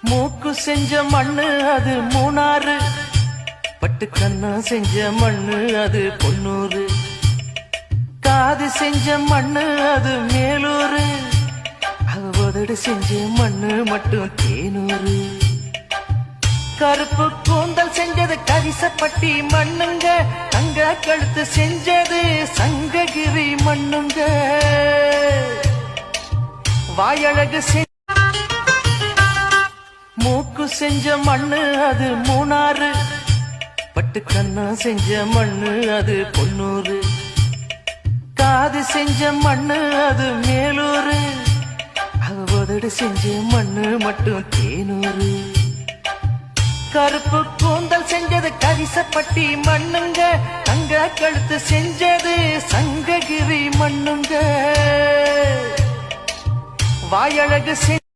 மூக்கு செஞ்ச மண்ணு அது மூணாறு, பட்டு கண்ணா செஞ்ச மண்ணு அது பொன்னூறு, காது செஞ்ச மண்ணு அது மேலூரு, அவதடு செஞ்ச மண்ணு மட்டும் தேனூரு. கருப்பு கூந்தல் செஞ்சது கரிசப்பட்டி மண்ணுங்க, தங்க கழுத்து செஞ்சது சங்ககிரி மண்ணுங்க. வாயழகு மூக்கு செஞ்ச மண்ணு அது மூணாறு, பட்டு கண்ணா செஞ்ச மண்ணு அது பொன்னூறு, காது செஞ்ச மண்ணு அது மேலூரு, அவதடு செஞ்ச மண்ணு மட்டும் தேனூரு. கருப்பு கூந்தல் செஞ்சது கரிசப்பட்டி மண்ணுங்க, தங்க கழுத்து செஞ்சது சங்ககிரி மண்ணுங்க. வாயழகு